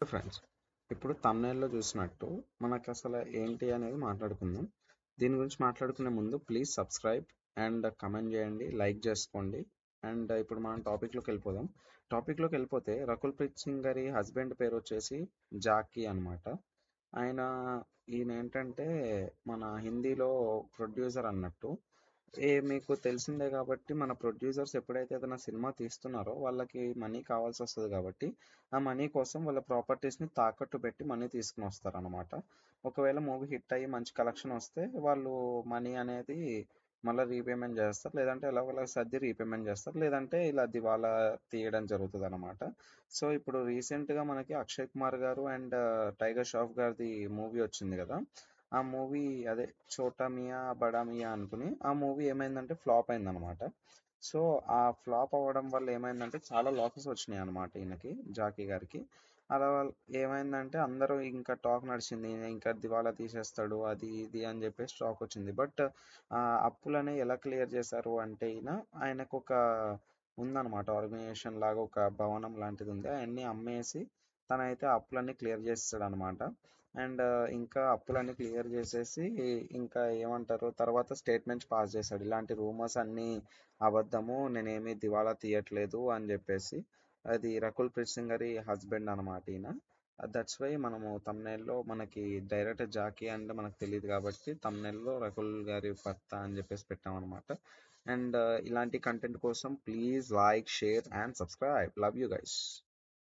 Friends, ఇప్పుడు తమ్నైల్లో చూసినట్టు మనకు అసలు ఏంటి అనేది మాట్లాడుకుందాం. దీని గురించి మాట్లాడుకునే ముందు ప్లీజ్ సబ్స్క్రైబ్ అండ్ కమెంట్ చేయండి, లైక్ చేసుకోండి. అండ్ ఇప్పుడు మనం టాపిక్లోకి వెళ్ళిపోతే రకుల్ ప్రీత్ సింగ్ గారి హస్బెండ్ పేరు వచ్చేసి జాకీ అన్నమాట. ఈయన ఏంటంటే మన హిందీలో ప్రొడ్యూసర్ అన్నట్టు. మీకు తెలిసిందే కాబట్టి మన ప్రొడ్యూసర్స్ ఎప్పుడైతే ఏదైనా సినిమా తీస్తున్నారో వాళ్ళకి మనీ కావాల్సి వస్తుంది కాబట్టి ఆ మనీ కోసం వాళ్ళ ప్రాపర్టీస్ని తాకట్టు పెట్టి మనీ తీసుకుని వస్తారనమాట. ఒకవేళ మూవీ హిట్ అయ్యి మంచి కలెక్షన్ వస్తే వాళ్ళు మనీ అనేది మళ్ళీ రీపేమెంట్ చేస్తారు, లేదంటే ఎలాగోలా సర్ది రీపేమెంట్ చేస్తారు, లేదంటే ఇలా దివాలా తీయడం జరుగుతుంది అనమాట. సో ఇప్పుడు రీసెంట్గా మనకి అక్షయ్ కుమార్ గారు అండ్ టైగర్ ష్రాఫ్ గారిది మూవీ వచ్చింది కదా. ఆ మూవీ అదే చోటా మియా బడా మియా అనుకుని ఆ మూవీ ఏమైందంటే ఫ్లాప్ అయిందనమాట. సో ఆ ఫ్లాప్ అవ్వడం వల్ల ఏమైందంటే చాలా లాసెస్ వచ్చినాయి అనమాట ఈయనకి, జాకీ గారికి. అలా ఏమైందంటే అందరూ ఇంకా టాక్ నడిచింది, ఈయన ఇంకా దివాలా తీసేస్తాడు అది ఇది అని చెప్పేసి టాక్ వచ్చింది. బట్ ఆ అప్పులని ఎలా క్లియర్ చేశారు అంటే ఆయనకు ఒక ఉందన్నమాట, ఆర్గనైజేషన్ లాగా ఒక భవనం లాంటిది ఉంది, అవన్నీ అమ్మేసి తనైతే అప్పులన్నీ క్లియర్ చేస్తాడు అనమాట. అండ్ ఇంకా అప్పులన్నీ క్లియర్ చేసేసి ఇంకా ఏమంటారు తర్వాత స్టేట్మెంట్స్ పాస్ చేశాడు, ఇలాంటి రూమర్స్ అన్నీ అబద్ధము, నేనేమి దివాలా తీయట్లేదు అని చెప్పేసి. అది రకుల్ ప్రీత్ సింగ్ గారి హస్బెండ్ అనమాట ఈయన. దట్స్ వై మనము తమ్నైల్లో మనకి డైరెక్ట్ జాకీ అంటే మనకు తెలియదు కాబట్టి తమ్నైల్లో రకుల్ గారి భర్త అని చెప్పేసి పెట్టామన్నమాట. అండ్ ఇలాంటి కంటెంట్ కోసం please like, share and subscribe. Love you guys.